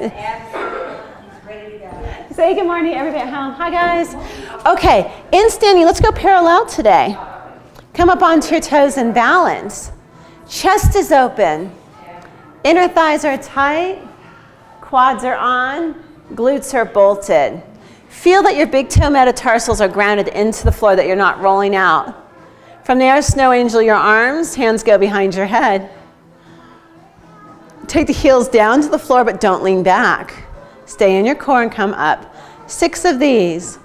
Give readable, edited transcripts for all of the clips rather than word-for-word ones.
Ready to go. Say good morning, everybody at home. Hi, guys. Okay, in standing, let's go parallel today. Come up onto your toes and balance. Chest is open. Inner thighs are tight. Quads are on. Glutes are bolted. Feel that your big toe metatarsals are grounded into the floor, that you're not rolling out. From there, snow angel your arms. Hands go behind your head. Take the heels down to the floor, but don't lean back. Stay in your core and come up. 6 of these.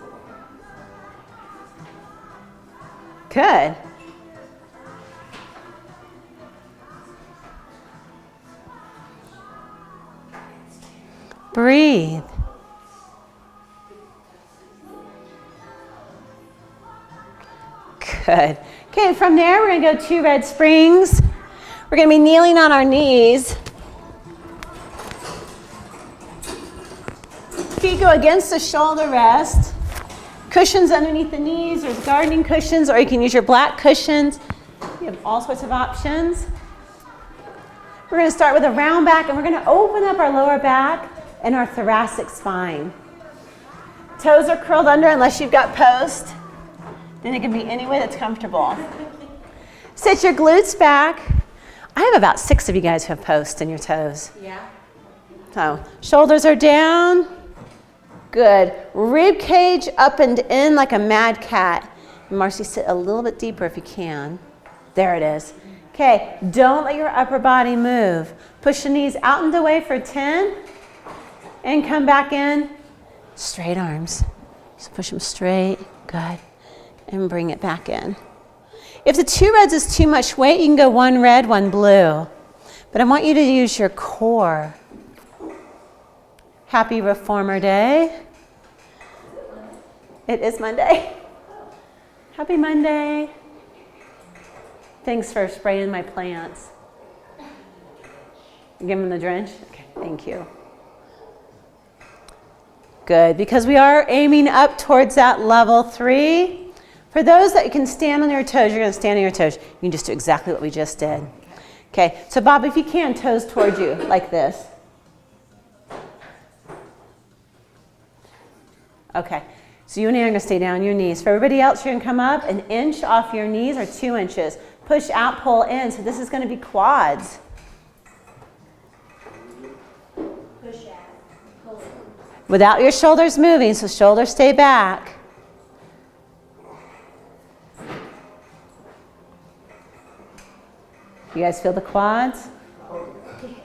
Good. Breathe. Good. Okay, from there we're going to go 2 red springs. We're going to be kneeling on our knees. Feet go against the shoulder rest. Cushions underneath the knees. There's gardening cushions, or you can use your black cushions. You have all sorts of options. We're going to start with a round back, and we're going to open up our lower back and our thoracic spine. Toes are curled under unless you've got post. Then it can be any way that's comfortable. Sit your glutes back. I have about 6 of you guys who have post in your toes. Yeah. So shoulders are down. Good. Rib cage up and in like a mad cat. And Marcy, sit a little bit deeper if you can. There it is. Okay, don't let your upper body move. Push the knees out and away for 10. And come back in. Straight arms. Just push them straight. Good. And bring it back in. If the 2 reds is too much weight, you can go 1 red, 1 blue. But I want you to use your core. Happy Reformer Day. It is Monday. Happy Monday. Thanks for spraying my plants. Give them the drench? Okay, thank you. Good, because we are aiming up towards that level 3. For those that can stand on your toes, you're going to stand on your toes. You can just do exactly what we just did. Okay, so Bob, if you can, toes towards you, like this. Okay, so you and I are going to stay down on your knees. For everybody else, you're going to come up 1 inch off your knees or 2 inches. Push out, pull in. So this is going to be quads. Push out. Pull in. Without your shoulders moving, so shoulders stay back. You guys feel the quads? Okay.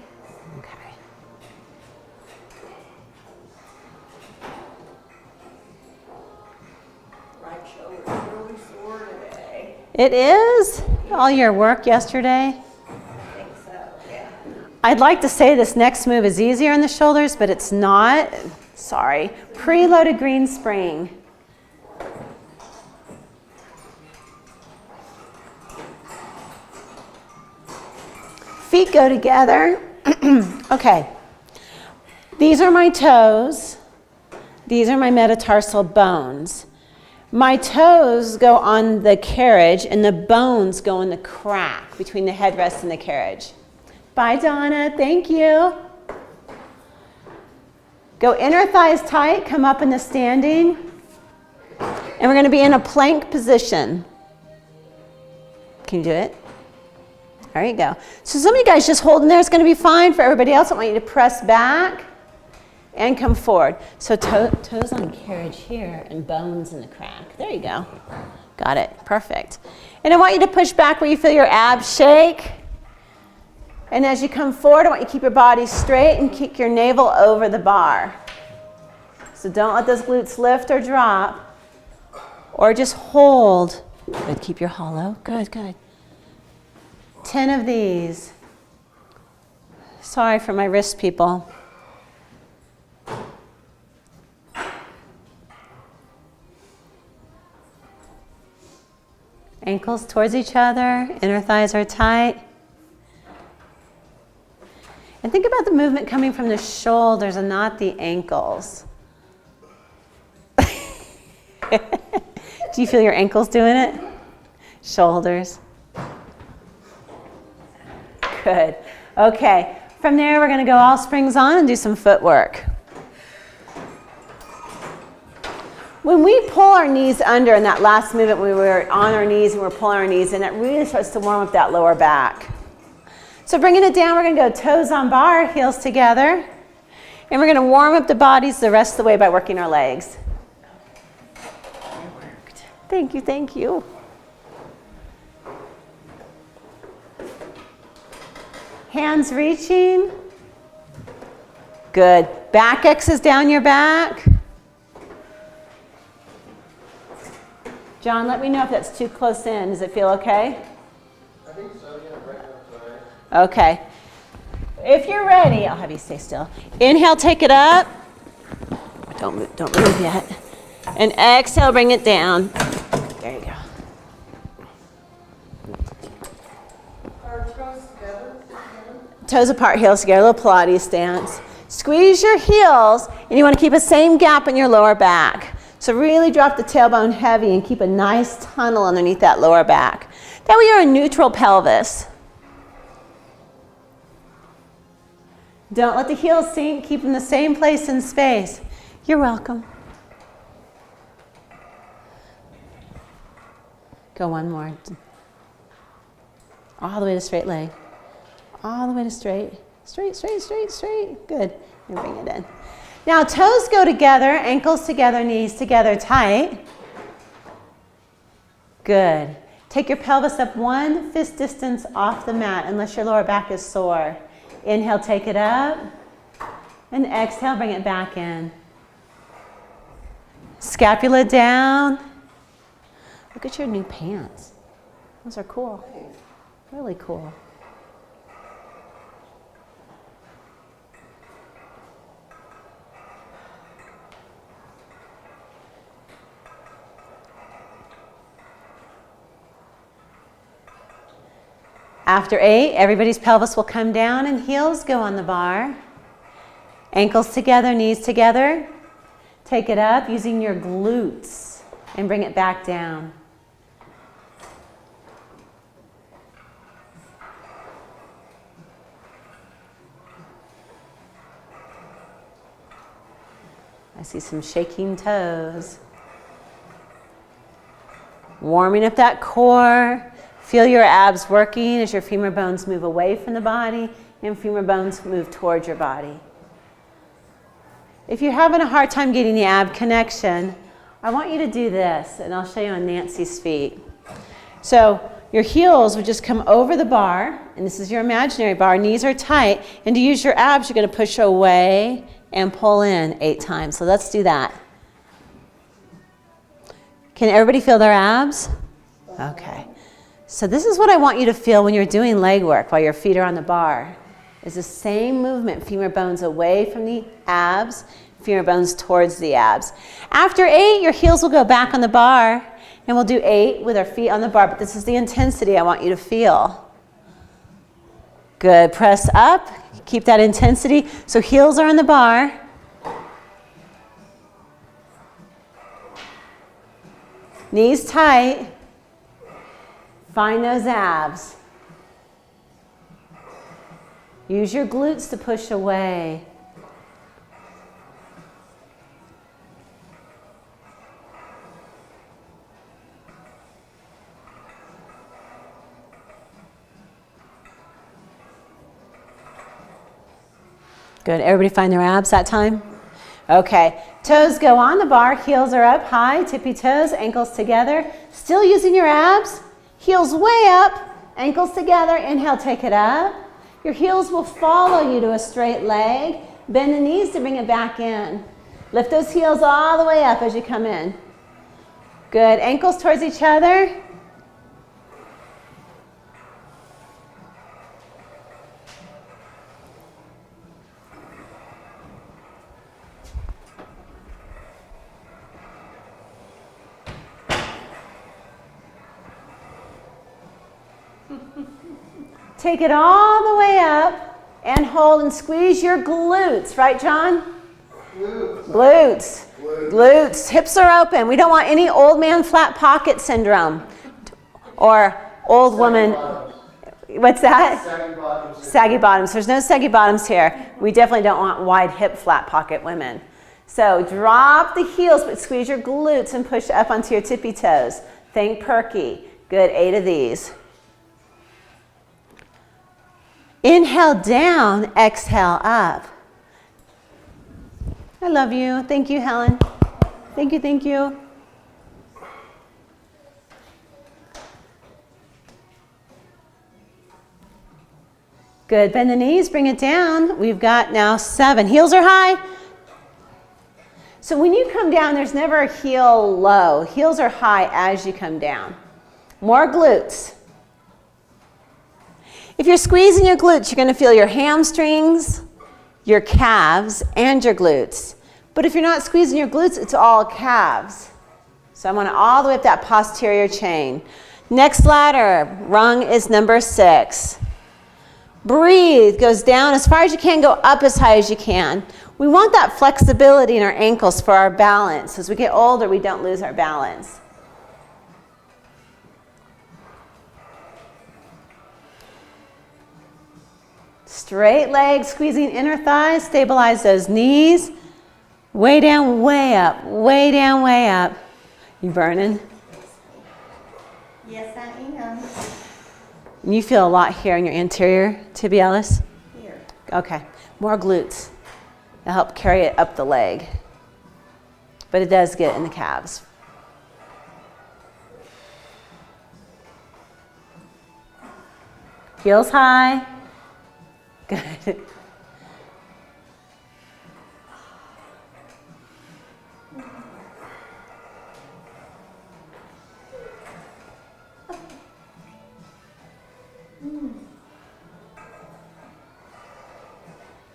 Right shoulder's really sore today. It is? All your work yesterday? I think so, yeah. I'd like to say this next move is easier on the shoulders, but it's not. Sorry. Preloaded green spring. Feet go together. Okay. These are my toes. These are my metatarsal bones. My toes go on the carriage, and the bones go in the crack between the headrest and the carriage. Bye, Donna. Thank you. Go inner thighs tight. Come up in the standing. And we're going to be in a plank position. Can you do it? There you go. So some of you guys just hold in there. It's going to be fine. For everybody else, I want you to press back and come forward. So toes on carriage here and bones in the crack. There you go. Got it. Perfect. And I want you to push back where you feel your abs shake. And as you come forward, I want you to keep your body straight and kick your navel over the bar. So don't let those glutes lift or drop. Or just hold. Good. Keep your hollow. Good, good. 10 of these. Sorry for my wrist, people. Ankles towards each other, inner thighs are tight. And think about the movement coming from the shoulders and not the ankles. Do you feel your ankles doing it? Shoulders. Good. Okay. From there, we're going to go all springs on and do some footwork. When we pull our knees under in that last movement, when we were on our knees and we're pulling our knees in, it really starts to warm up that lower back. So bringing it down, we're going to go toes on bar, heels together. And we're going to warm up the bodies the rest of the way by working our legs. Thank you, thank you. Hands reaching. Good. Back X's down your back. John, let me know if that's too close in. Does it feel okay? I think so, yeah, right now, sorry. Okay. If you're ready, I'll have you stay still. Inhale, take it up. Don't move yet. And exhale, bring it down. There you go. Are toes together? Toes apart, heels together, a little Pilates stance. Squeeze your heels, and you want to keep the same gap in your lower back. So really drop the tailbone heavy and keep a nice tunnel underneath that lower back. That way you're a neutral pelvis. Don't let the heels sink, keep them the same place in space. You're welcome. Go one more. All the way to straight leg. All the way to straight. Straight, straight, straight, straight. Good. And bring it in. Now toes go together, ankles together, knees together, tight. Good. Take your pelvis up 1 fist distance off the mat unless your lower back is sore. Inhale, take it up. And exhale, bring it back in. Scapula down. Look at your new pants. Those are cool. Really cool. After 8, everybody's pelvis will come down and heels go on the bar. Ankles together, knees together. Take it up using your glutes and bring it back down. I see some shaking toes. Warming up that core. Feel your abs working as your femur bones move away from the body and femur bones move towards your body. If you're having a hard time getting the ab connection, I want you to do this, and I'll show you on Nancy's feet. So your heels would just come over the bar, and this is your imaginary bar. Knees are tight, and to use your abs, you're going to push away and pull in 8 times. So let's do that. Can everybody feel their abs? Okay. So this is what I want you to feel when you're doing leg work while your feet are on the bar. It's the same movement, femur bones away from the abs, femur bones towards the abs. After 8, your heels will go back on the bar, and we'll do 8 with our feet on the bar, but this is the intensity I want you to feel. Good, press up, keep that intensity. So heels are on the bar. Knees tight. Find those abs. Use your glutes to push away. Good. Everybody find their abs that time? Okay. Toes go on the bar. Heels are up high. Tippy toes. Ankles together. Still using your abs. Heels way up. Ankles together. Inhale, take it up. Your heels will follow you to a straight leg. Bend the knees to bring it back in. Lift those heels all the way up as you come in. Good. Ankles towards each other. Take it all the way up and hold and squeeze your glutes. Right, John? Glutes. Glutes. Hips are open. We don't want any old man flat pocket syndrome or old woman. What's that? Saggy bottoms. Saggy bottoms. There's no saggy bottoms here. We definitely don't want wide hip, flat pocket women. So drop the heels, but squeeze your glutes and push up onto your tippy toes. Think perky. Good, 8 of these. Inhale down, exhale up. I love you. Thank you, Helen. Thank you, thank you. Good, bend the knees, bring it down. We've got now 7. Heels are high. So when you come down, there's never a heel low. Heels are high as you come down. More glutes. If you're squeezing your glutes, you're going to feel your hamstrings, your calves, and your glutes. But if you're not squeezing your glutes, it's all calves. So I want to all the way up that posterior chain. Next ladder, rung is number 6. Breathe, goes down as far as you can, go up as high as you can. We want that flexibility in our ankles for our balance. As we get older, we don't lose our balance. Straight legs, squeezing inner thighs, stabilize those knees. Way down, way up, way down, way up. You burning? Yes, I am. And you feel a lot here in your anterior tibialis? Here. Okay, more glutes. It'll help carry it up the leg. But it does get in the calves. Heels high. Good.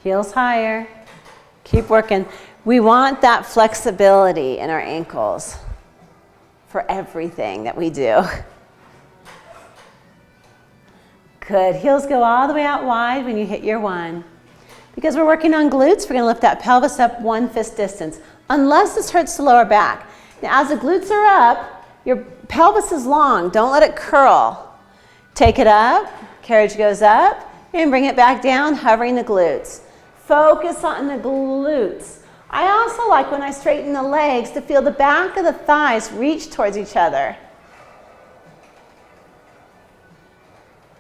Heels higher. Keep working. We want that flexibility in our ankles for everything that we do. Good. Heels go all the way out wide when you hit your 1. Because we're working on glutes, we're going to lift that pelvis up 1 fist distance, unless this hurts the lower back. Now, as the glutes are up, your pelvis is long. Don't let it curl. Take it up. Carriage goes up. And bring it back down, hovering the glutes. Focus on the glutes. I also like when I straighten the legs to feel the back of the thighs reach towards each other.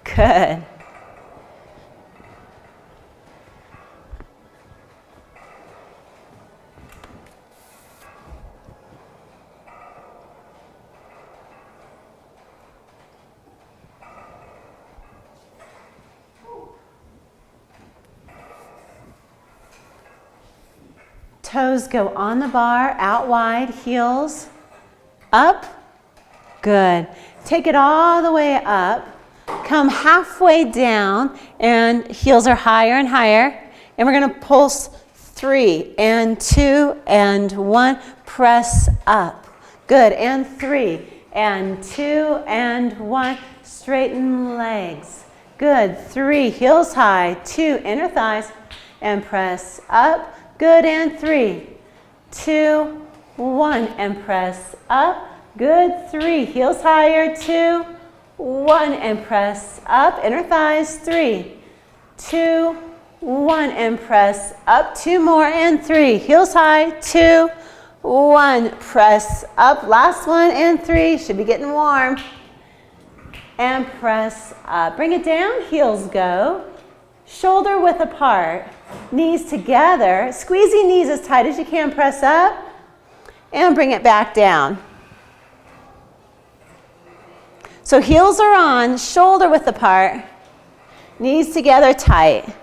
Good. Toes go on the bar, out wide, heels up. Good. Take it all the way up. Come halfway down, and heels are higher and higher. And we're going to pulse 3 and 2 and 1. Press up. Good. And 3 and 2 and 1. Straighten legs. Good. 3. Heels high. 2. Inner thighs. And press up. Good, and 3, 2, 1, and press up. Good, 3, heels higher, 2, 1, and press up. Inner thighs, 3, 2, 1, and press up. 2 more, and 3, heels high, 2, 1, press up. Last 1, and 3, should be getting warm. And press up. Bring it down, heels go. Shoulder width apart, knees together, squeezing knees as tight as you can, press up, and bring it back down. So heels are on, shoulder width apart, knees together tight.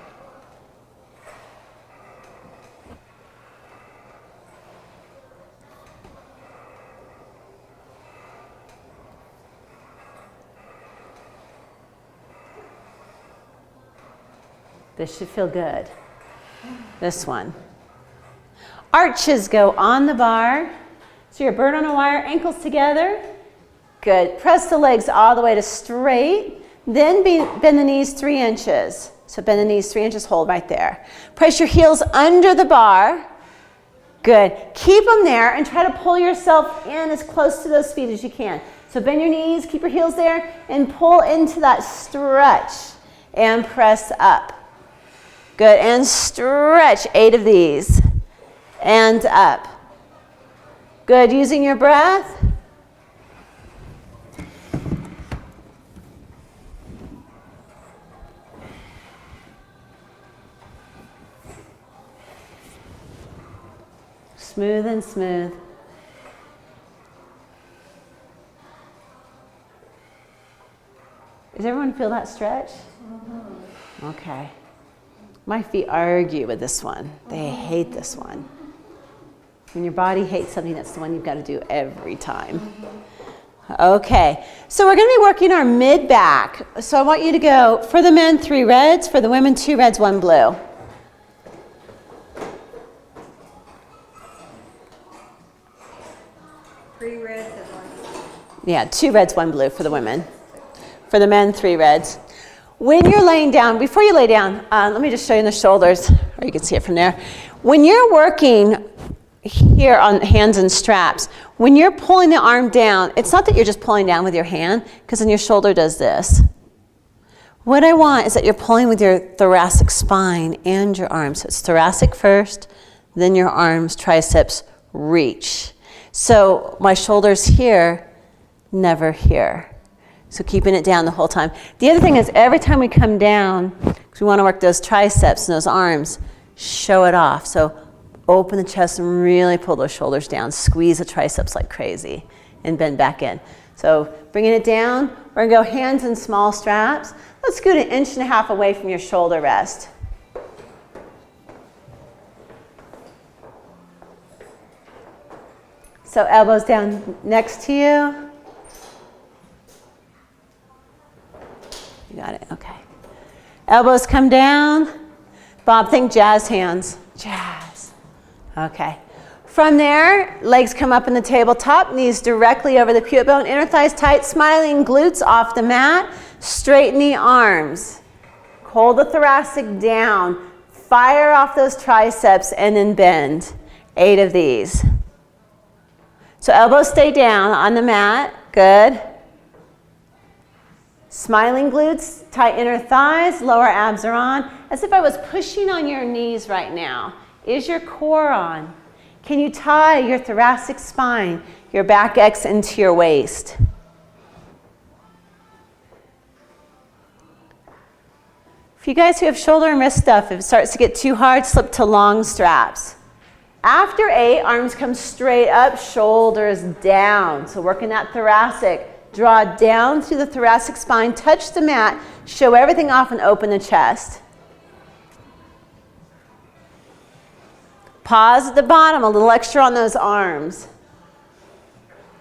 This should feel good. This one. Arches go on the bar. So you're bird on a wire, ankles together. Good. Press the legs all the way to straight. Then bend the knees 3 inches. So bend the knees 3 inches, hold right there. Press your heels under the bar. Good. Keep them there and try to pull yourself in as close to those feet as you can. So bend your knees, keep your heels there, and pull into that stretch and press up. Good, and stretch 8 of these, and up. Good, using your breath. Smooth and smooth. Does everyone feel that stretch? Okay. My feet argue with this one. They hate this one. When your body hates something, that's the one you've got to do every time. Okay, so we're going to be working our mid-back. So I want you to go, for the men, 3 reds, for the women, 2 reds, 1 blue. Yeah, 2 reds, 1 blue for the women. For the men, 3 reds. When you're laying down, before you lay down, let me just show you the shoulders, or you can see it from there. When you're working here on hands and straps, when you're pulling the arm down, it's not that you're just pulling down with your hand, because then your shoulder does this. What I want is that you're pulling with your thoracic spine and your arms. So it's thoracic first, then your arms, triceps, reach. So my shoulders here, never here. So keeping it down the whole time. The other thing is every time we come down, because we want to work those triceps and those arms, show it off. So open the chest and really pull those shoulders down. Squeeze the triceps like crazy and bend back in. So bringing it down, we're going to go hands in small straps. Let's scoot 1.5 inches away from your shoulder rest. So elbows down next to you. You got it, okay. Elbows come down. Bob, think jazz hands. Jazz. Okay. From there, legs come up in the tabletop, knees directly over the pivot bone, inner thighs tight, smiling glutes off the mat. Straighten the arms. Hold the thoracic down. Fire off those triceps and then bend. 8 of these. So elbows stay down on the mat. Good. Smiling glutes, tight inner thighs, lower abs are on. As if I was pushing on your knees right now. Is your core on? Can you tie your thoracic spine, your back X into your waist? For you guys who have shoulder and wrist stuff, if it starts to get too hard, slip to long straps. After 8, arms come straight up, shoulders down. So working that thoracic. Draw down through the thoracic spine, touch the mat, show everything off and open the chest. Pause at the bottom, a little extra on those arms.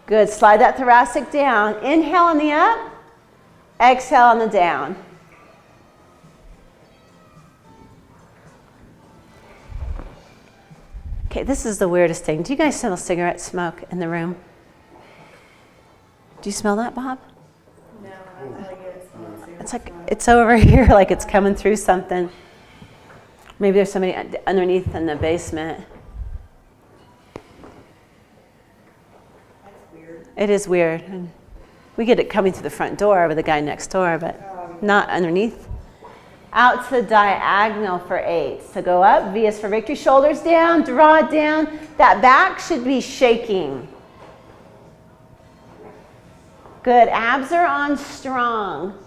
Good, slide that thoracic down. Inhale on the up, exhale on the down. Okay, this is the weirdest thing. Do you guys smell cigarette smoke in the room? Do you smell that, Bob? No, I really get It's like it's over here, like it's coming through something. Maybe there's somebody underneath in the basement. That's weird. It is weird. And we get it coming through the front door with the guy next door, but not underneath. Out to the diagonal for 8. So go up, V is for victory, shoulders down, draw it down. That back should be shaking. Good, abs are on strong.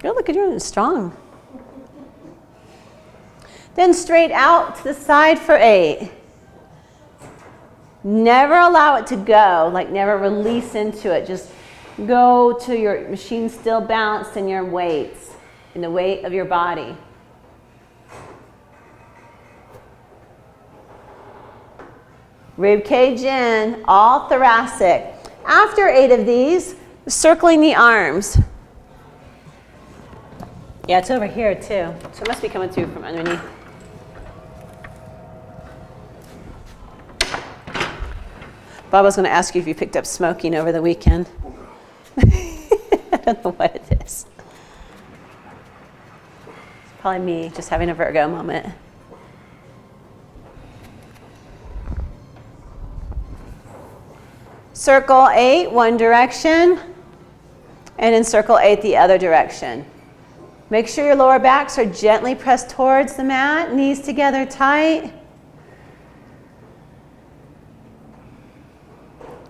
Good, look at you, strong. Then straight out to the side for 8. Never allow it to go, like never release into it. Just go to your machine still balanced in your weights. In the weight of your body. Rib cage in, all thoracic. After 8 of these, circling the arms. Yeah, it's over here too. So it must be coming through from underneath. Bob was going to ask you if you picked up smoking over the weekend. I don't know what it is. Probably me just having a Virgo moment. Circle 8, one direction, and in circle 8, the other direction. Make sure your lower backs are gently pressed towards the mat, knees together tight.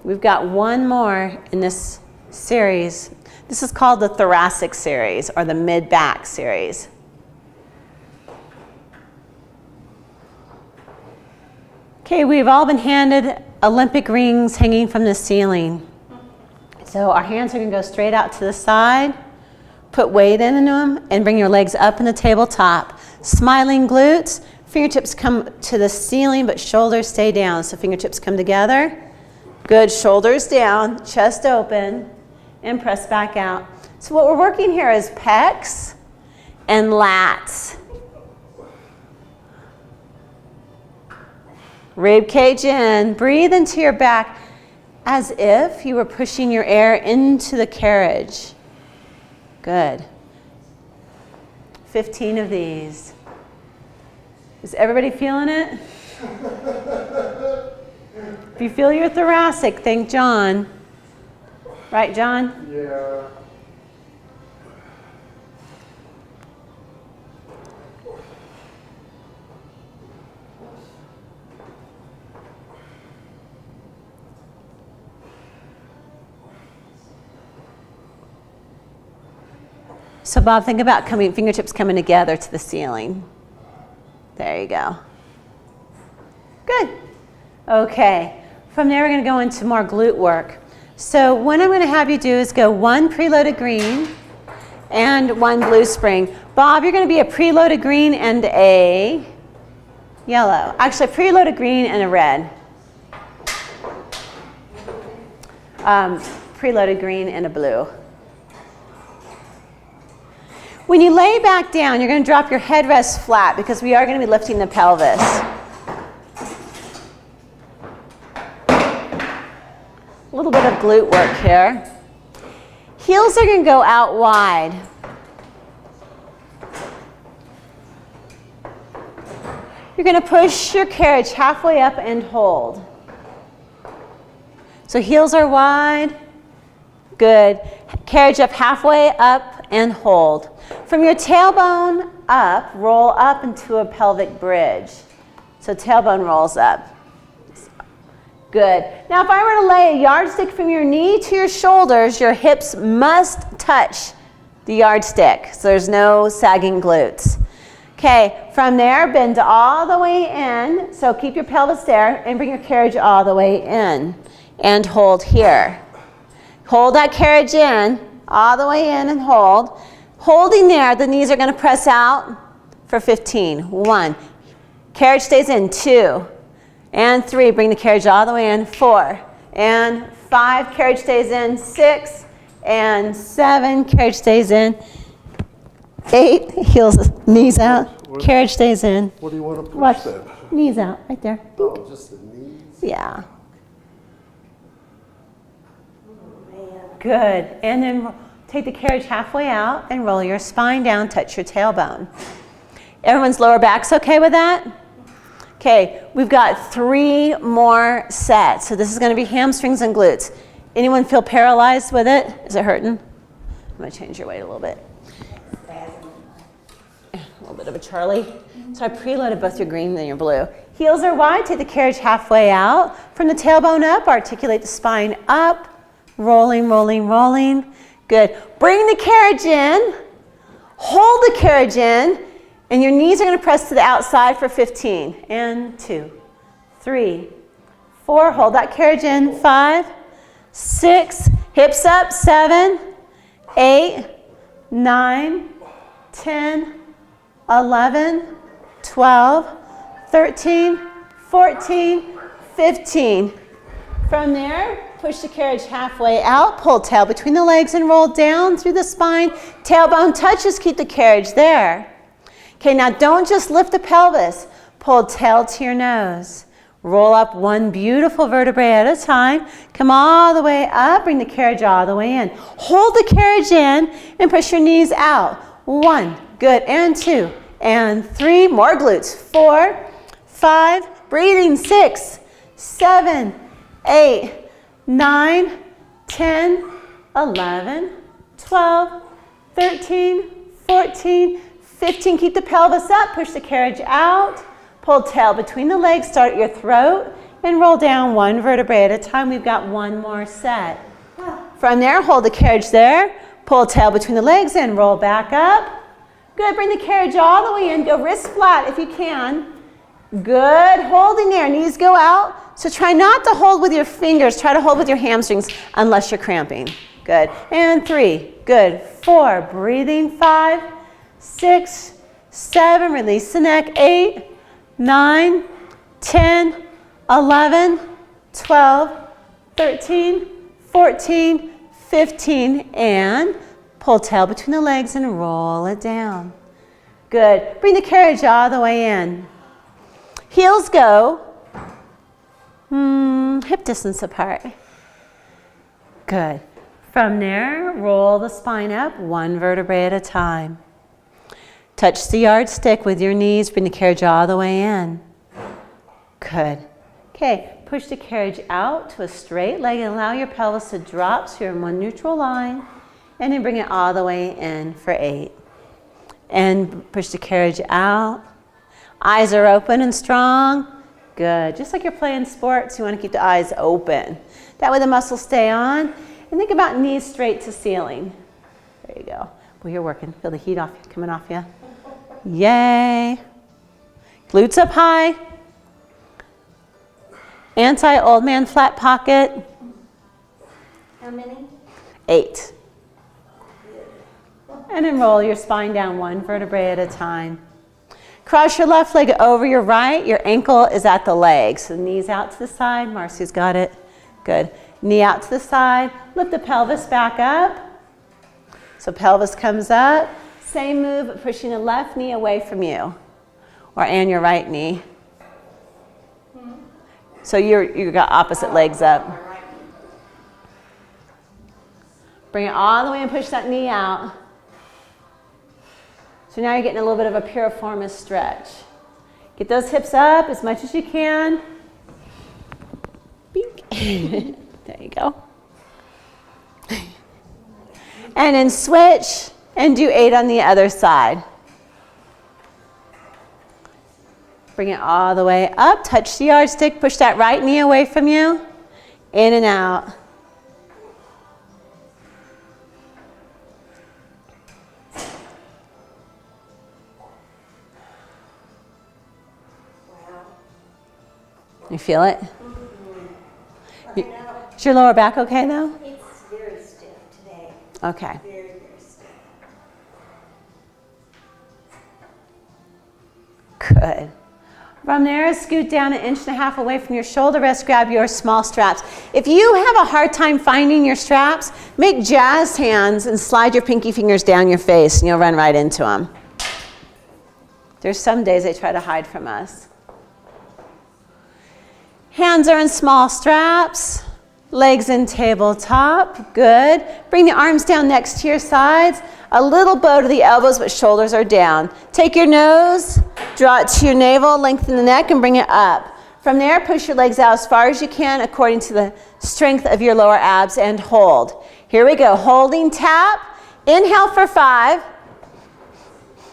We've got one more in this series. This is called the thoracic series or the mid-back series. Okay, we've all been handed Olympic rings hanging from the ceiling. So our hands are going to go straight out to the side. Put weight into them and bring your legs up in the tabletop. Smiling glutes. Fingertips come to the ceiling, but shoulders stay down. So fingertips come together. Good, shoulders down, chest open, and press back out. So what we're working here is pecs and lats. Rib cage in. Breathe into your back as if you were pushing your air into the carriage. Good. 15 of these. Is everybody feeling it? If you feel your thoracic, thank John. Right, John? Yeah. So Bob, think about fingertips coming together to the ceiling. There you go. Good. Okay. From there, we're going to go into more glute work. So what I'm going to have you do is go one preloaded green and one blue spring. Bob, you're going to be a preloaded green and a yellow. Actually, a preloaded green and a red. Preloaded green and a blue. When you lay back down, you're going to drop your headrest flat because we are going to be lifting the pelvis. A little bit of glute work here. Heels are going to go out wide. You're going to push your carriage halfway up and hold. So heels are wide. Good. Carriage up halfway up and hold. From your tailbone up, roll up into a pelvic bridge. So tailbone rolls up. Good. Now if I were to lay a yardstick from your knee to your shoulders, your hips must touch the yardstick. So there's no sagging glutes. Okay, from there, bend all the way in. So keep your pelvis there and bring your carriage all the way in. And hold here. Hold that carriage in, all the way in and hold. Holding there, the knees are going to press out for 15. 1. Carriage stays in. 2. And 3. Bring the carriage all the way in. 4. And 5. Carriage stays in. 6. And 7. Carriage stays in. 8. Heels, knees out. Carriage stays in. What do you want to push Watch. then? Knees out. Right there. Oh, just the knees? Yeah. Good. And then take the carriage halfway out and roll your spine down, touch your tailbone. Everyone's lower back's okay with that? Okay, we've got 3 more sets. So this is going to be hamstrings and glutes. Anyone feel paralyzed with it? Is it hurting? I'm going to change your weight a little bit. A little bit of a Charlie. So I preloaded both your green and your blue. Heels are wide. Take the carriage halfway out. From the tailbone up, articulate the spine up. Rolling, rolling, rolling. Good. Bring the carriage in. Hold the carriage in. And your knees are going to press to the outside for 15. And 2, 3, 4. Hold that carriage in. 5, 6. Hips up. 7, 8, 9, 10, 11, 12, 13, 14, 15. From there, push the carriage halfway out, pull tail between the legs and roll down through the spine. Tailbone touches, keep the carriage there. Okay, now don't just lift the pelvis. Pull tail to your nose. Roll up one beautiful vertebrae at a time. Come all the way up, bring the carriage all the way in. Hold the carriage in and push your knees out. 1, good, and 2, and 3, more glutes, 4, 5, breathing, 6, 7, 8, 9, 10, 11, 12, 13, 14, 15. Keep the pelvis up, push the carriage out, pull tail between the legs, start at your throat, and roll down 1 vertebrae at a time. We've got 1 more set. From there, hold the carriage there, pull tail between the legs and roll back up. Good, bring the carriage all the way in, go wrist flat if you can. Good, holding there, knees go out. So try not to hold with your fingers, try to hold with your hamstrings unless you're cramping. Good, and 3, good, 4, breathing, 5, 6, 7, release the neck, 8, 9, 10, 11, 12, 13, 14, 15, and pull tail between the legs and roll it down. Good. Bring the carriage all the way in. Heels go hip distance apart. Good. From there, roll the spine up 1 vertebrae at a time. Touch the yardstick with your knees. Bring the carriage all the way in. Good. Okay, push the carriage out to a straight leg and allow your pelvis to drop so you're in one neutral line. And then bring it all the way in for 8. And push the carriage out. Eyes are open and strong. Good. Just like you're playing sports, you want to keep the eyes open. That way the muscles stay on. And think about knees straight to ceiling. There you go. Well, you're working. Feel the heat coming off you. Yay. Glutes up high. Anti-old man flat pocket. How many? 8. And then roll your spine down 1 vertebrae at a time. Cross your left leg over your right. Your ankle is at the leg. So knees out to the side. Marcy's got it. Good. Knee out to the side. Lift the pelvis back up. So pelvis comes up. Same move, but pushing the left knee away from you. And your right knee. So you got opposite legs up. Bring it all the way and push that knee out. So now you're getting a little bit of a piriformis stretch. Get those hips up as much as you can. There you go. And then switch and do 8 on the other side. Bring it all the way up. Touch the yardstick. Push that right knee away from you. In and out. You feel it? Is your lower back okay though? It's very stiff today. Okay. Very, very stiff. Good. From there, scoot down 1.5 inches away from your shoulder rest. Grab your small straps. If you have a hard time finding your straps, make jazz hands and slide your pinky fingers down your face and you'll run right into them. There's some days they try to hide from us. Hands are in small straps, legs in tabletop, good. Bring the arms down next to your sides, a little bow to the elbows, but shoulders are down. Take your nose, draw it to your navel, lengthen the neck and bring it up. From there, push your legs out as far as you can according to the strength of your lower abs and hold. Here we go, holding tap, inhale for 5,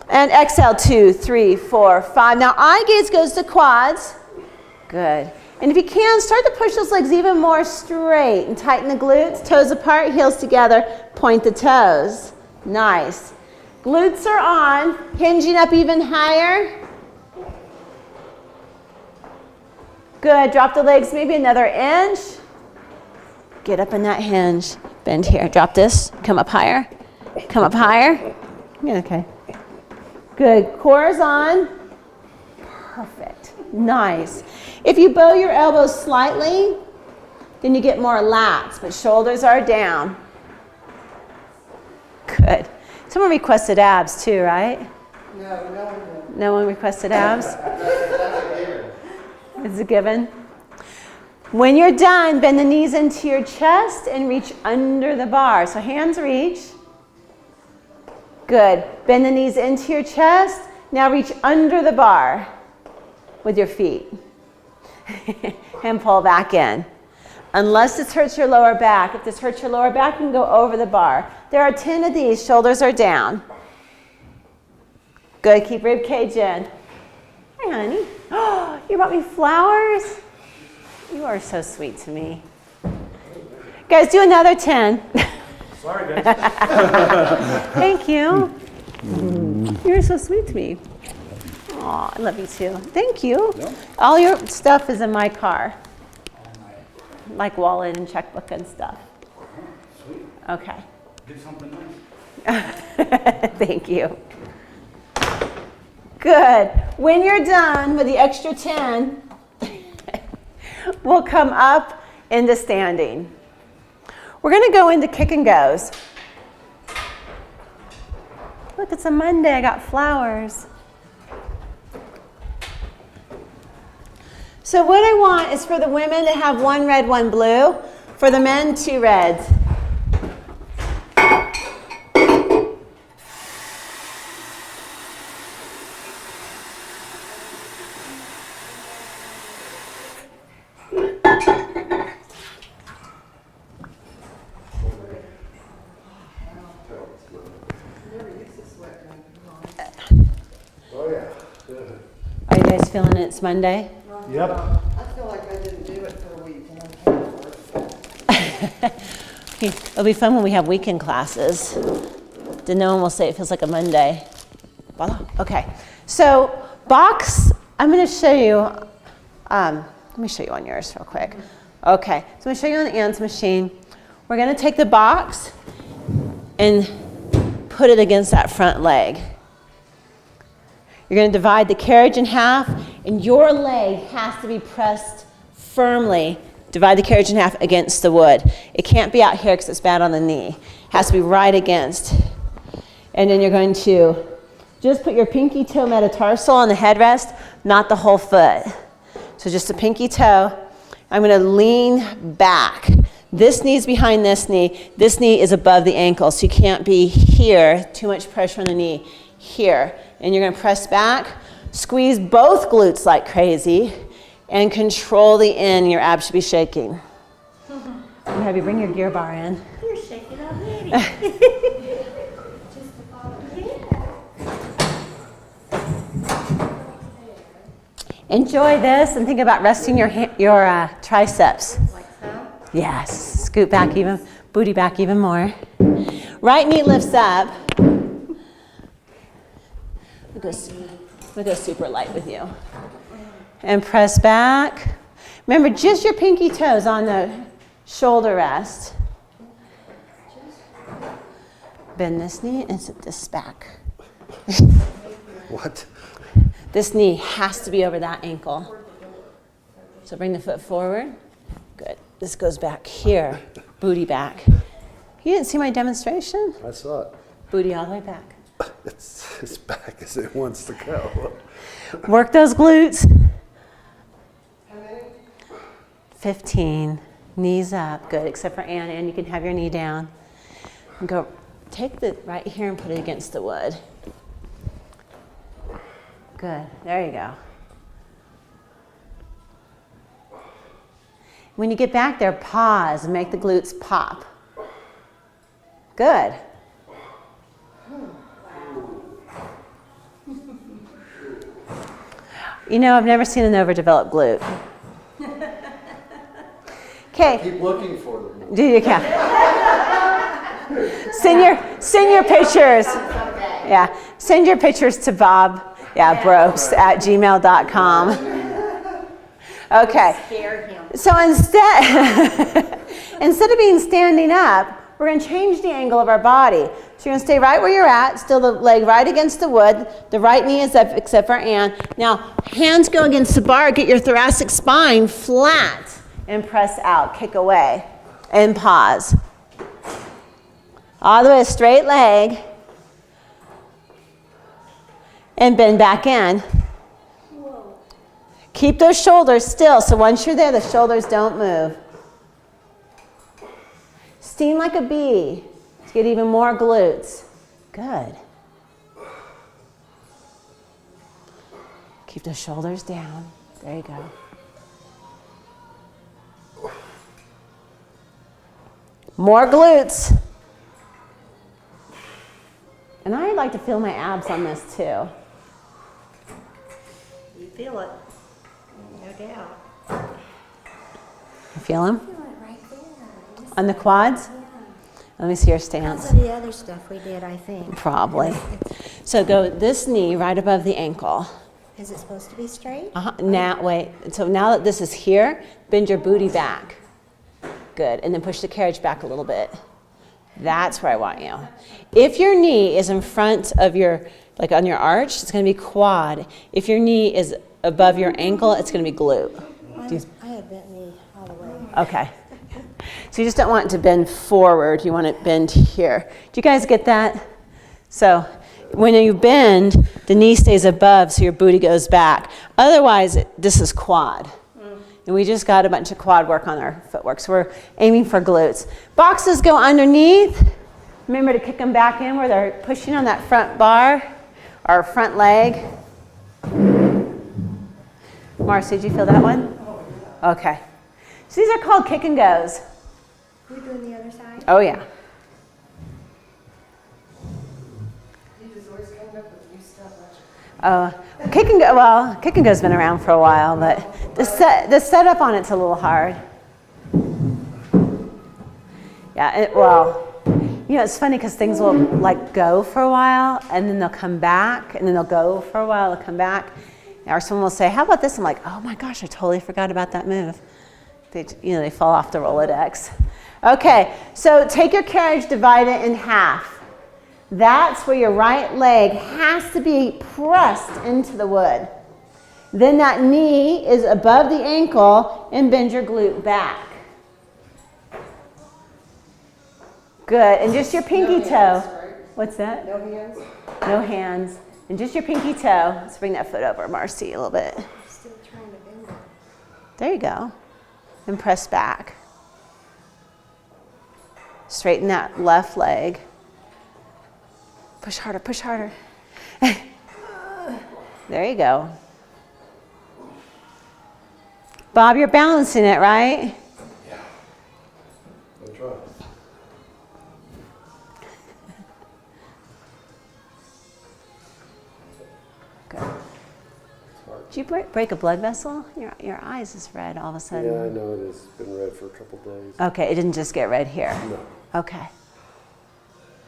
and exhale 2, 3, 4, 5. Now eye gaze goes to quads, good. And if you can, start to push those legs even more straight and tighten the glutes, toes apart, heels together, point the toes. Nice. Glutes are on, hinging up even higher. Good, drop the legs maybe another inch. Get up in that hinge. Bend here, drop this, come up higher. Come up higher. Yeah, okay. Good, core is on. Perfect, nice. If you bow your elbows slightly, then you get more lats, but shoulders are down. Good. Someone requested abs too, right? No, no one did. No one requested abs? That's a given. It's a given. When you're done, bend the knees into your chest and reach under the bar. So hands reach. Good. Bend the knees into your chest. Now reach under the bar with your feet and pull back in. Unless this hurts your lower back. If this hurts your lower back, you can go over the bar. There are 10 of these. Shoulders are down. Good. Keep rib cage in. Hi, honey. Oh, you brought me flowers? You are so sweet to me. Guys, do another 10. Sorry, guys. Thank you. You're so sweet to me. Aw, I love you too. Thank you. All your stuff is in my car. Like wallet and checkbook and stuff. Sweet. Okay. Get something nice. Thank you. Good. When you're done with the extra 10, we'll come up into standing. We're going to go into kick and goes. Look, it's a Monday. I got flowers. So what I want is for the women to have 1 red, 1 blue. For the men, 2 reds. Oh, yeah. Are you guys feeling it? It's Monday? Yep. I feel like I didn't do it for a week and I'm kind of It'll be fun when we have weekend classes. Then no one will say it feels like a Monday. Voila. Okay. So box, I'm going to show you, let me show you on yours real quick. Okay. So I'm going to show you on Anne's machine. We're going to take the box and put it against that front leg. You're going to divide the carriage in half, and your leg has to be pressed firmly. Divide the carriage in half against the wood. It can't be out here because it's bad on the knee. It has to be right against. And then you're going to just put your pinky toe metatarsal on the headrest, not the whole foot. So just the pinky toe. I'm going to lean back. This knee's behind this knee. This knee is above the ankle, so you can't be here, too much pressure on the knee. Here. And you're going to press back, squeeze both glutes like crazy, and control the in. Your abs should be shaking. I'm going to have you bring your gear bar in. You're shaking already. Enjoy this and think about resting your triceps. Like so? Yes. Scoot back even, booty back even more. Right knee lifts up. We'll go super light with you. And press back. Remember, just your pinky toes on the shoulder rest. Bend this knee and sit this back. What? This knee has to be over that ankle. So bring the foot forward. Good. This goes back here. Booty back. You didn't see my demonstration? I saw it. Booty all the way back. It's as back as it wants to go. Work those glutes. 15. Knees up. Good, except for Anne. Anne, you can have your knee down. And go, take the right here and put it against the wood. Good. There you go. When you get back there, pause and make the glutes pop. Good. You know, I've never seen an overdeveloped glute. Okay. Keep looking for them. Do you count? Send your pictures. Yeah. Send your pictures to Bob. Yeah, Brobst at gmail.com. Okay. Scare him. So instead of being standing up, we're going to change the angle of our body. So you're going to stay right where you're at, still the leg right against the wood. The right knee is up except for Anne. Now, hands go against the bar. Get your thoracic spine flat and press out. Kick away and pause. All the way, straight leg. And bend back in. Whoa. Keep those shoulders still, so once you're there, the shoulders don't move. Sting like a bee to get even more glutes. Good. Keep the shoulders down. There you go. More glutes. And I like to feel my abs on this too. You feel it, no doubt. You feel them? I feel it right there. On the quads? Let me see your stance. Some of the other stuff we did, I think. Probably. So go this knee right above the ankle. Is it supposed to be straight? Now, wait. So now that this is here, bend your booty back. Good. And then push the carriage back a little bit. That's where I want you. If your knee is in front of your, like on your arch, it's going to be quad. If your knee is above your ankle, it's going to be glute. I had bent knee all the way. Okay. So you just don't want it to bend forward. You want it to bend here. Do you guys get that? So when you bend, the knee stays above so your booty goes back. Otherwise, this is quad. And we just got a bunch of quad work on our footwork. So we're aiming for glutes. Boxes go underneath. Remember to kick them back in where they're pushing on that front bar or front leg. Marcy, did you feel that one? Okay. So these are called kick and goes. We're doing the other side? Oh, yeah. You just always come up with new stuff. Kick and go's been around for a while, but the setup on it's a little hard. Yeah, it's funny because things will like go for a while and then they'll come back and then they'll go for a while, they'll come back. Or someone will say, how about this? I'm like, oh my gosh, I totally forgot about that move. They fall off the Rolodex. Okay, so take your carriage, divide it in half. That's where your right leg has to be pressed into the wood. Then that knee is above the ankle and bend your glute back. Good, and just your pinky toe. What's that? No hands? No hands. And just your pinky toe. Let's bring that foot over, Marcy, a little bit. I'm still trying to bend it. There you go. And press back. Straighten that left leg. Push harder, push harder. There you go. Bob, you're balancing it, right? Yeah. I'm trying. Good. Did you break a blood vessel? Your eyes is red all of a sudden. Yeah, I know it has been red for a couple days. Okay, it didn't just get red here. No. Okay.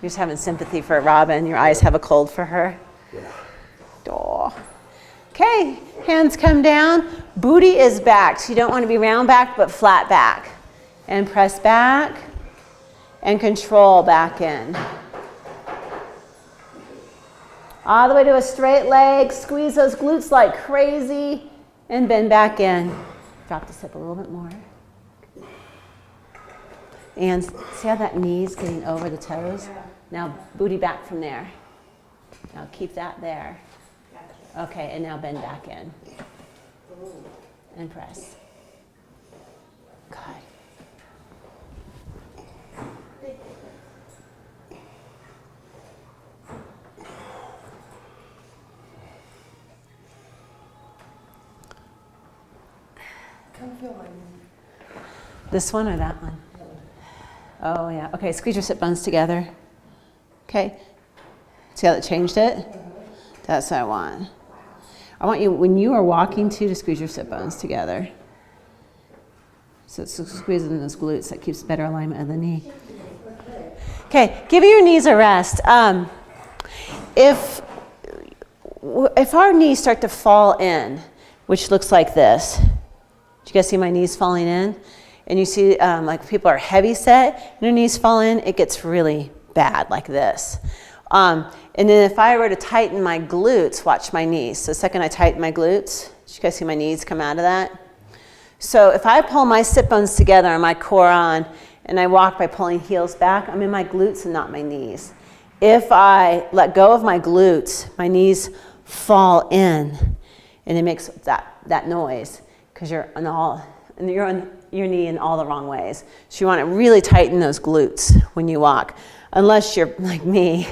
You're just having sympathy for Robin. Your eyes have a cold for her. Yeah. Aw. Okay, hands come down. Booty is back. So you don't want to be round back, but flat back. And press back and control back in. All the way to a straight leg. Squeeze those glutes like crazy and bend back in. Drop the hip a little bit more. And see how that knee's getting over the toes? Now booty back from there. Now keep that there. Okay, and now bend back in. And press. Good. Come feel my knee. This one or that one? Oh, yeah. Okay, squeeze your sit bones together. Okay. See how that changed it? That's what I want. I want you, when you are walking to squeeze your sit bones together. So it's squeezing those glutes. That keeps better alignment of the knee. Okay, giving your knees a rest. If our knees start to fall in, which looks like this, do you guys see my knees falling in? And you see like people are heavy set and their knees fall in, it gets really bad like this. And then if I were to tighten my glutes, watch my knees. So the second I tighten my glutes, did you guys see my knees come out of that? So if I pull my sit bones together and my core on, and I walk by pulling heels back, I'm in my glutes and not my knees. If I let go of my glutes, my knees fall in, and it makes that noise because you're on your knee in all the wrong ways. So you want to really tighten those glutes when you walk, unless you're like me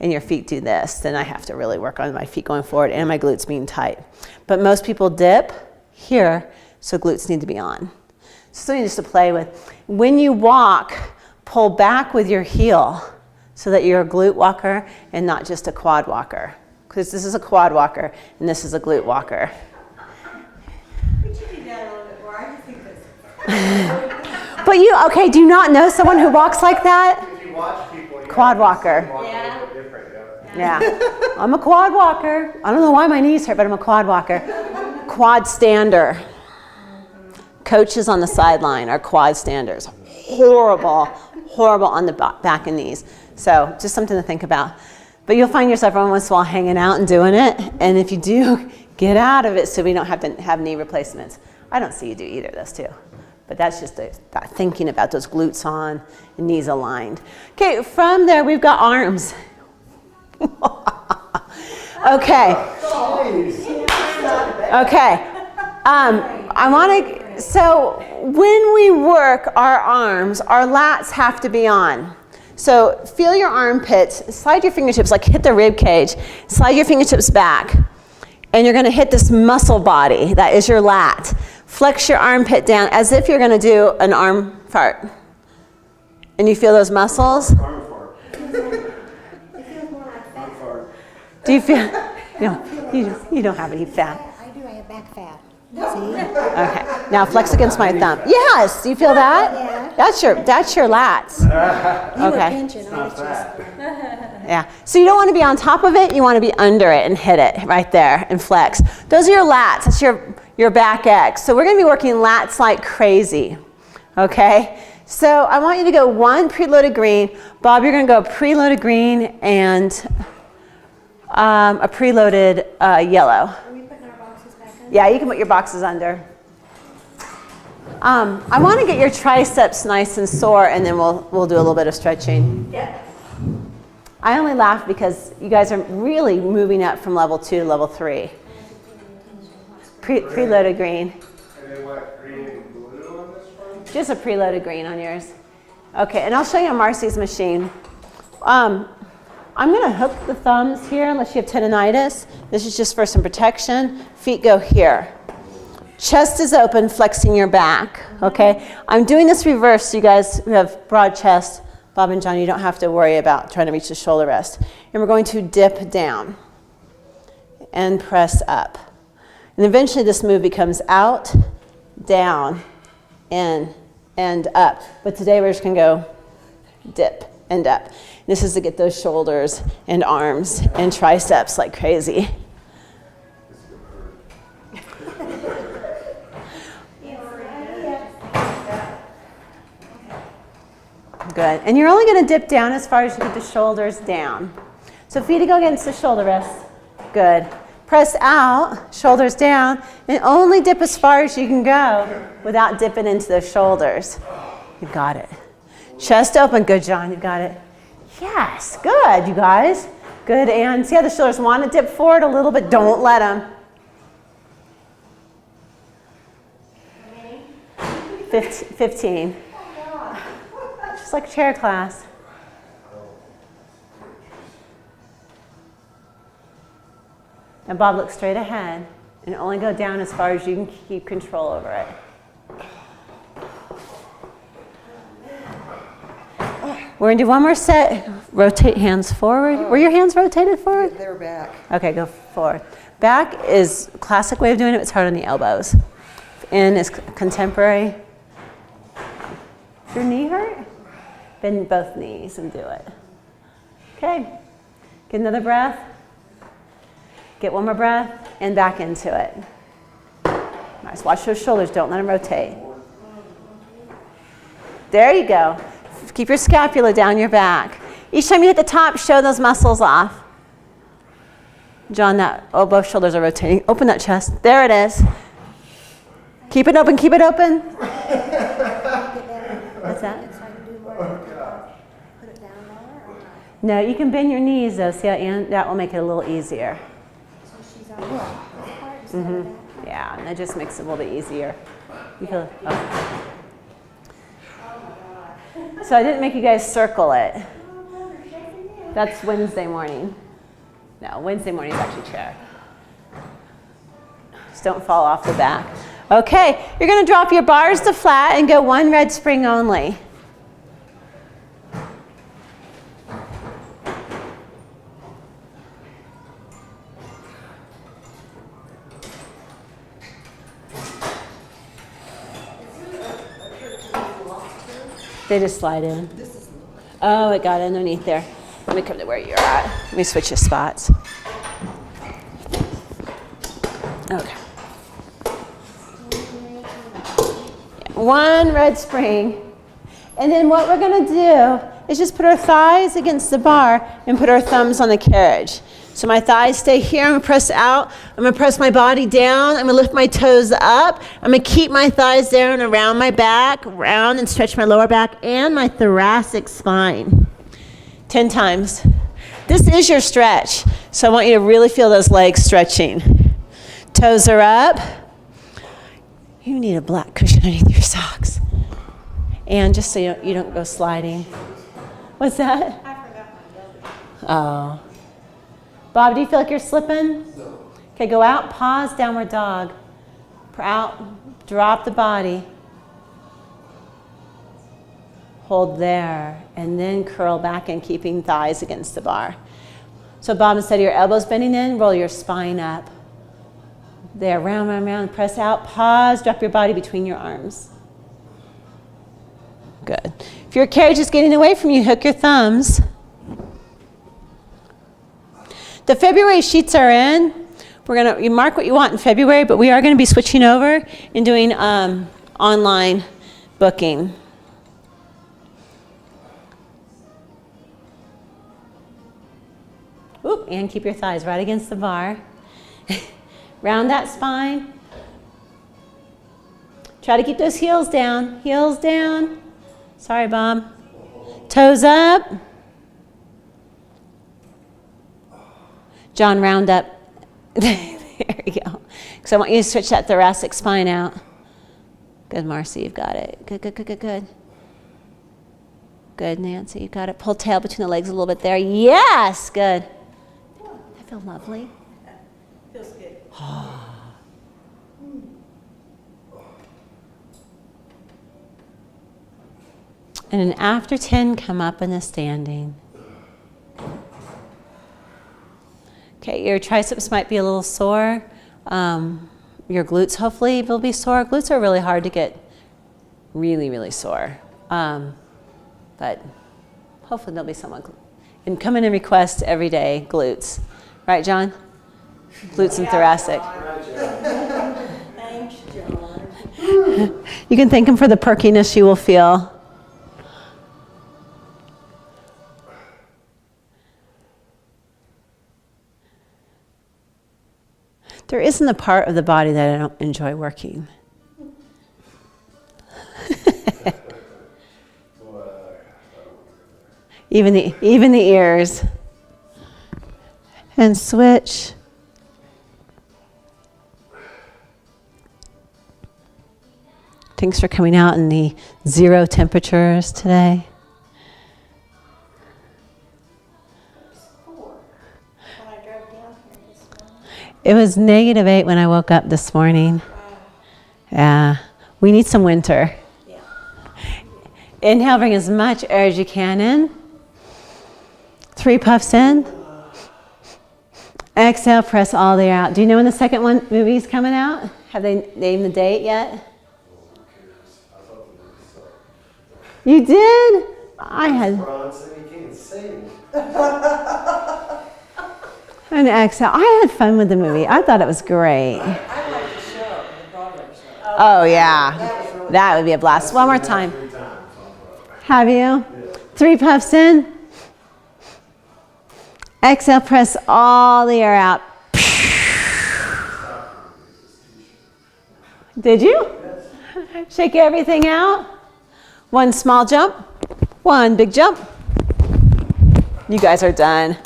and your feet do this, then I have to really work on my feet going forward and my glutes being tight. But most people dip here, so glutes need to be on. So something just to play with. When you walk, pull back with your heel so that you're a glute walker and not just a quad walker. Because this is a quad walker and this is a glute walker. Could you do that a little bit more? I just think that's. But okay, do you not know someone who walks like that? If you watch people, you Quad walker. walk a little bit different, yeah. Yeah, I'm a quad walker. I don't know why my knees hurt, but I'm a quad walker. Quad stander. Coaches on the sideline are quad standers. Horrible on the back and knees. So just something to think about. But you'll find yourself every once in a while hanging out and doing it. And if you do, get out of it so we don't have to have knee replacements. I don't see you do either of those two. But that's just that thinking about those glutes on and knees aligned. Okay, from there we've got arms. Okay. Okay. I want to, so when we work our arms, our lats have to be on. So feel your armpits, slide your fingertips, like hit the rib cage, slide your fingertips back, and you're going to hit this muscle body, that is your lat. Flex your armpit down as if you're going to do an arm fart. And you feel those muscles? Arm fart. It feels more like fat. Fart. Do you feel, no, you don't have any fat. I do, I have back fat. See? Okay, now flex against my thumb. Yes, do you feel that? Yeah. That's your lats. You were Okay. pinching, I was just. Yeah, so you don't want to be on top of it, you want to be under it and hit it right there and flex. Those are your lats, that's your back X. So we're going to be working lats like crazy, okay? So I want you to go one preloaded green. Bob, you're going to go preloaded green and a preloaded yellow. Are we putting our boxes back on? Yeah, you can put your boxes under. I want to get your triceps nice and sore, and then we'll do a little bit of stretching. Yeah. I only laugh because you guys are really moving up from level 2 to level 3. Preloaded green. And then what, green and blue on this one? Just a preloaded green on yours. Okay, and I'll show you on Marcy's machine. I'm going to hook the thumbs here unless you have tendonitis. This is just for some protection. Feet go here. Chest is open, flexing your back, okay? I'm doing this reverse so you guys who have broad chest, Bob and John, you don't have to worry about trying to reach the shoulder rest. And we're going to dip down and press up. And eventually this move becomes out, down, in, and up. But today we're just going to go dip and up. This is to get those shoulders and arms and triceps like crazy. Good. And you're only going to dip down as far as you get the shoulders down. So feet to go against the shoulder rests. Good. Press out, shoulders down, and only dip as far as you can go without dipping into those shoulders. You've got it. Chest open. Good, John. You've got it. Yes. Good, you guys. Good. And see how the shoulders want to dip forward a little bit? Don't let them. 15. Just like chair class. And Bob, look straight ahead and only go down as far as you can keep control over it. We're going to do one more set. Rotate hands forward. Were your hands rotated forward? They're back. Okay, go forward. Back is a classic way of doing it. It's hard on the elbows. In is contemporary. Does your knee hurt? Bend both knees and do it. Okay. Get another breath. Get one more breath and back into it. Nice. Watch those shoulders. Don't let them rotate. There you go. Keep your scapula down your back. Each time you hit the top, show those muscles off. John, both shoulders are rotating. Open that chest. There it is. Keep it open. Keep it open. What's that? So I can do more. Put it down lower or not? No, you can bend your knees though. See how that will make it a little easier. So she's on this part instead of that. Yeah, and that just makes it a little bit easier. You feel, oh. So I didn't make you guys circle it. That's Wednesday morning. No, Wednesday morning is actually chair. Just don't fall off the back. Okay, you're going to drop your bars to flat and go one red spring only. They just slide in. Oh, it got underneath there. Let me come to where you're at. Let me switch your spots. Okay. One red spring. And then what we're going to do is just put our thighs against the bar and put our thumbs on the carriage. So my thighs stay here. I'm going to press out. I'm going to press my body down. I'm going to lift my toes up. I'm going to keep my thighs there and around my back, round and stretch my lower back and my thoracic spine. 10 times. This is your stretch. So I want you to really feel those legs stretching. Toes are up. You need a black cushion underneath your socks. And just so you don't go sliding. What's that? I forgot my Oh. belly. Bob, do you feel like you're slipping? No. Okay, go out, pause, downward dog. Out, drop the body. Hold there, and then curl back in, keeping thighs against the bar. So Bob, instead of your elbows bending in, roll your spine up. There, round, round, round, press out, pause, drop your body between your arms. Good. If your carriage is getting away from you, hook your thumbs. The February sheets are in. You mark what you want in February, but we are going to be switching over and doing online booking. Oop, and keep your thighs right against the bar. Round that spine. Try to keep those heels down. Heels down. Sorry, Bob. Toes up. John, round up. There you go. Because I want you to stretch that thoracic spine out. Good, Marcy, you've got it. Good, good, good, good, good. Good, Nancy, you got it. Pull tail between the legs a little bit there. Yes, good. I feel lovely. Feels good. And then after 10, come up in a standing. Okay, your triceps might be a little sore. Your glutes hopefully will be sore. Glutes are really hard to get really, really sore. But hopefully there'll be someone. And come in and request every day glutes. Right, John? Glutes and thoracic. Thanks, John. You can thank him for the perkiness you will feel. There isn't a part of the body that I don't enjoy working. Even the ears. And switch. Thanks for coming out in the 0 temperatures today. It was -8 when I woke up this morning. Yeah, we need some winter. Yeah. Inhale, bring as much air as you can in. 3 puffs in. Exhale, press all the air out. Do you know when the second movie's coming out? Have they named the date yet? You did? I had. And exhale. I had fun with the movie. I thought it was great. I like the show, the Broadway show. Oh, yeah. That would be a blast. One more time. Have you? 3 puffs in. Exhale, press all the air out. Did you? Shake everything out. 1 small jump. 1 big jump. You guys are done.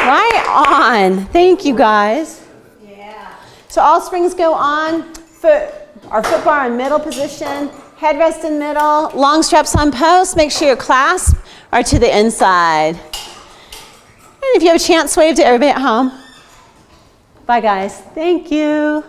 Right on. Thank you, guys. Yeah. So all springs go on. Our foot bar in middle position. Headrest in middle. Long straps on post. Make sure your clasps are to the inside. If you have a chance, wave to everybody at home. Bye, guys. Thank you.